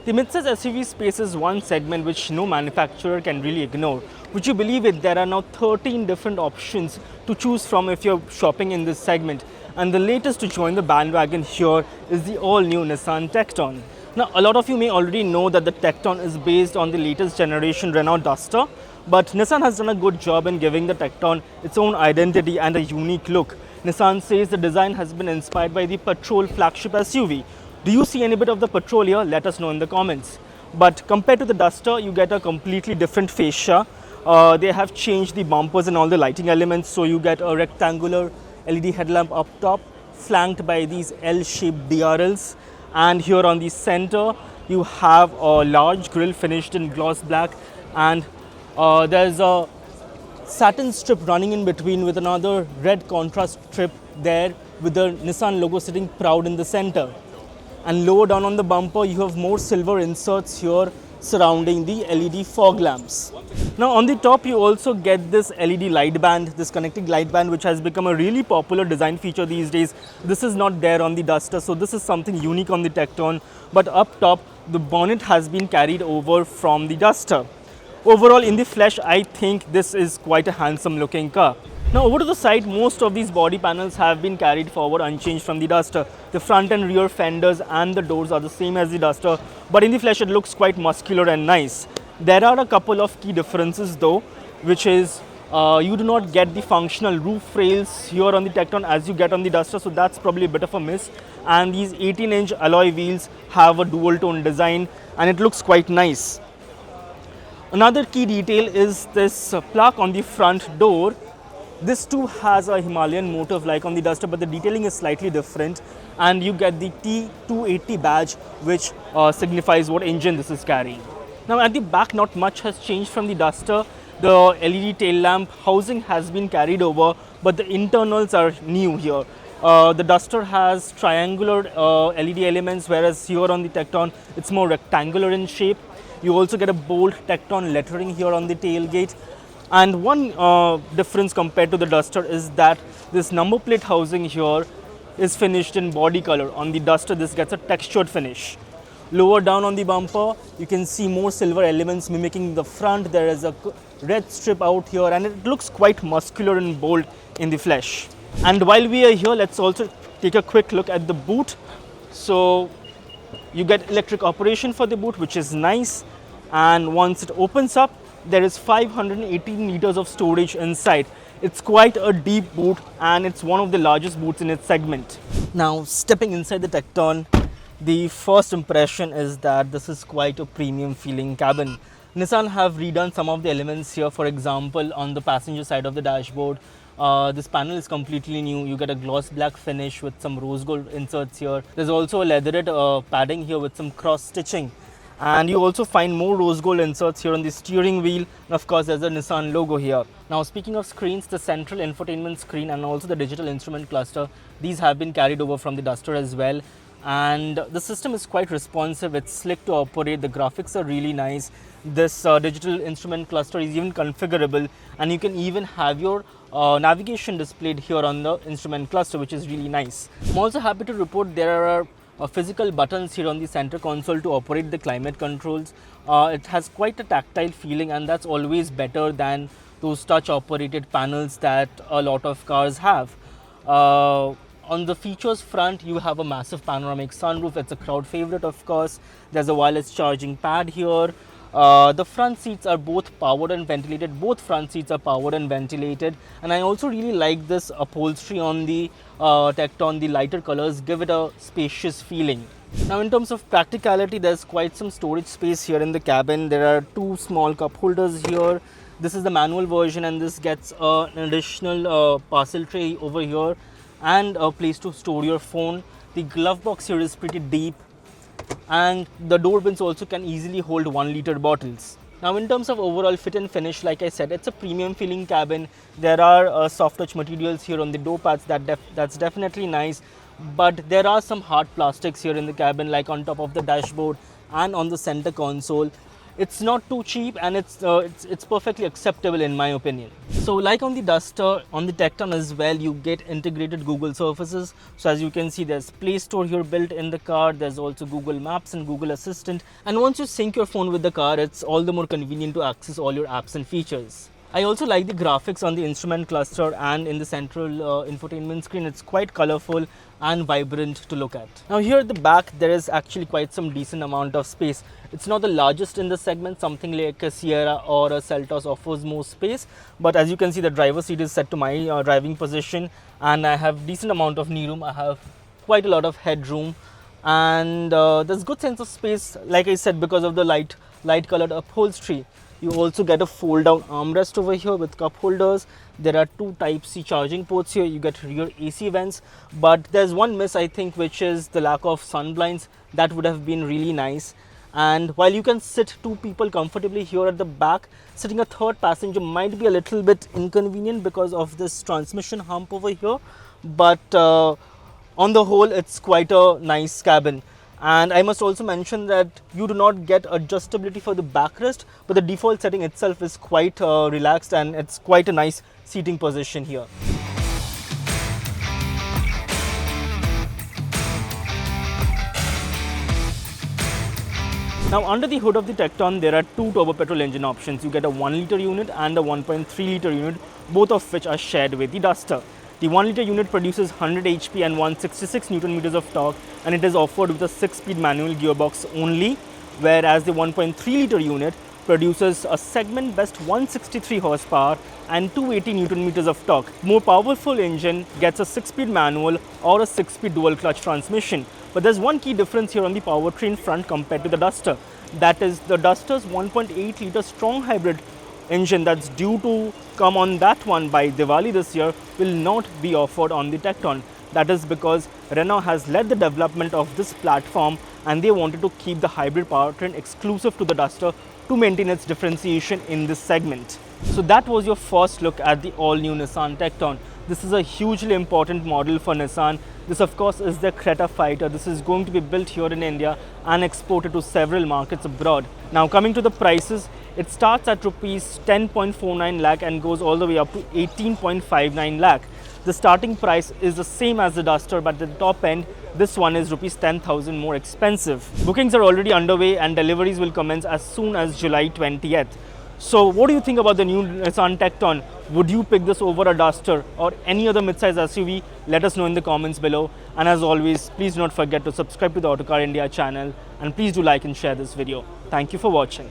The midsize SUV space is one segment which no manufacturer can really ignore. Would you believe it? There are now 13 different options to choose from if you're shopping in this segment. And the latest to join the bandwagon here is the all-new Nissan Tekton. Now, a lot of you may already know that the Tekton is based on the latest generation Renault Duster, but Nissan has done a good job in giving the Tekton its own identity and a unique look. Nissan says the design has been inspired by the Patrol flagship SUV. Do you see any bit of the Patrol here? Let us know in the comments. But compared to the Duster, you get a completely different fascia. They have changed the bumpers and all the lighting elements, so you get a rectangular LED headlamp up top, flanked by these L-shaped DRLs. And here on the center, you have a large grille finished in gloss black, and there's a satin strip running in between with another red contrast strip there with the Nissan logo sitting proud in the center. And lower down on the bumper, you have more silver inserts here surrounding the LED fog lamps. Now on the top, you also get this LED light band, this connecting light band, which has become a really popular design feature these days. This is not there on the Duster, so this is something unique on the Tekton. But up top, the bonnet has been carried over from the Duster. Overall, in the flesh, I think this is quite a handsome looking car. Now over to the side, most of these body panels have been carried forward unchanged from the Duster. The front and rear fenders and the doors are the same as the Duster, but in the flesh it looks quite muscular and nice. There are a couple of key differences though, which is you do not get the functional roof rails here on the Tekton as you get on the Duster, so that's probably a bit of a miss. And these 18-inch alloy wheels have a dual tone design and it looks quite nice. Another key detail is this plaque on the front door. This too has a Himalayan motif like on the Duster, but the detailing is slightly different, and you get the T280 badge, which signifies what engine this is carrying. Now at the back, not much has changed from the Duster. The LED tail lamp housing has been carried over, but the internals are new here. The Duster has triangular LED elements, whereas here on the Tekton, it's more rectangular in shape. You also get a bold Tekton lettering here on the tailgate. And one difference compared to the Duster is that this number plate housing here is finished in body color. On the Duster, this gets a textured finish. Lower down on the bumper, you can see more silver elements mimicking the front. There is a red strip out here and it looks quite muscular and bold in the flesh. And while we are here, let's also take a quick look at the boot. So you get electric operation for the boot, which is nice. And once it opens up, there is 518 liters of storage inside. It's quite a deep boot and it's one of the largest boots in its segment. Now stepping inside the Tekton, the first impression is that this is quite a premium feeling cabin. Nissan have redone some of the elements here. For example, on the passenger side of the dashboard, this panel is completely new. You get a gloss black finish with some rose gold inserts here. There's also a leatherette padding here with some cross stitching. And you also find more rose gold inserts here on the steering wheel, and of course there's a Nissan logo here. Now speaking of screens, the central infotainment screen and also the digital instrument cluster, these have been carried over from the Duster as well. And the system is quite responsive, it's slick to operate, the graphics are really nice. This digital instrument cluster is even configurable, and you can even have your navigation displayed here on the instrument cluster, which is really nice. I'm also happy to report there are physical buttons here on the center console to operate the climate controls. It has quite a tactile feeling, and that's always better than those touch operated panels that a lot of cars have. On the features front, you have a massive panoramic sunroof. It's a crowd favorite, of course. There's a wireless charging pad here. The front seats are both powered and ventilated. Both front seats are powered and ventilated. And I also really like this upholstery on the Tekton. The lighter colors give it a spacious feeling. Now in terms of practicality, there's quite some storage space here in the cabin. There are two small cup holders here. This is the manual version, and this gets an additional parcel tray over here and a place to store your phone. The glove box here is pretty deep, and the door bins also can easily hold 1 liter bottles. Now in terms of overall fit and finish, like I said, it's a premium feeling cabin. There are soft touch materials here on the door pads, that's definitely nice, but there are some hard plastics here in the cabin, like on top of the dashboard and on the center console. it's not too cheap, and it's perfectly acceptable in my opinion. So like on the Duster, on the Tekton as well, you get integrated Google services. So as you can see, there's Play Store here built in the car. There's also Google Maps and Google Assistant. And once you sync your phone with the car, it's all the more convenient to access all your apps and features. I also like the graphics on the instrument cluster and in the central infotainment screen. It's quite colorful and vibrant to look at. Now here at the back, there is actually quite some decent amount of space. It's not the largest in the segment. Something like a Sierra or a Seltos offers more space, but as you can see, the driver's seat is set to my driving position, and I have decent amount of knee room. I have quite a lot of headroom, and there's good sense of space, like I said, because of the light colored upholstery. You also get a fold down armrest over here with cup holders. There are two Type-C charging ports here. You get rear AC vents, but there's one miss, I think, which is the lack of sun blinds. That would have been really nice. And while you can sit two people comfortably here at the back, sitting a third passenger might be a little bit inconvenient because of this transmission hump over here. But on the whole, it's quite a nice cabin. And I must also mention that you do not get adjustability for the backrest, but the default setting itself is quite relaxed, and it's quite a nice seating position here. Now under the hood of the Tekton, there are two turbo petrol engine options. You get a 1 liter unit and a 1.3 liter unit, both of which are shared with the Duster. The 1 liter unit produces 100 HP and 166 Newton meters of torque, and it is offered with a 6-speed manual gearbox only, whereas the 1.3 liter unit produces a segment best 163 horsepower and 280 Newton meters of torque. More powerful engine gets a 6-speed manual or a 6-speed dual clutch transmission. But there's one key difference here on the powertrain front compared to the Duster. That is, the Duster's 1.8 liter strong hybrid engine that's due to come on that one by Diwali this year will not be offered on the Tekton. That is because Renault has led the development of this platform, and they wanted to keep the hybrid powertrain exclusive to the Duster to maintain its differentiation in this segment. So that was your first look at the all-new Nissan Tekton. This is a hugely important model for Nissan. This of course is the Creta fighter. This is going to be built here in India and exported to several markets abroad. Now coming to the prices, it starts at rupees 10.49 lakh and goes all the way up to 18.59 lakh. The starting price is the same as the Duster, but at the top end, this one is rupees 10,000 more expensive. Bookings are already underway and deliveries will commence as soon as July 20th. So what do you think about the new Nissan Tekton? Would you pick this over a Duster or any other midsize SUV? Let us know in the comments below. And as always, please do not forget to subscribe to the Autocar India channel, and please do like and share this video. Thank you for watching.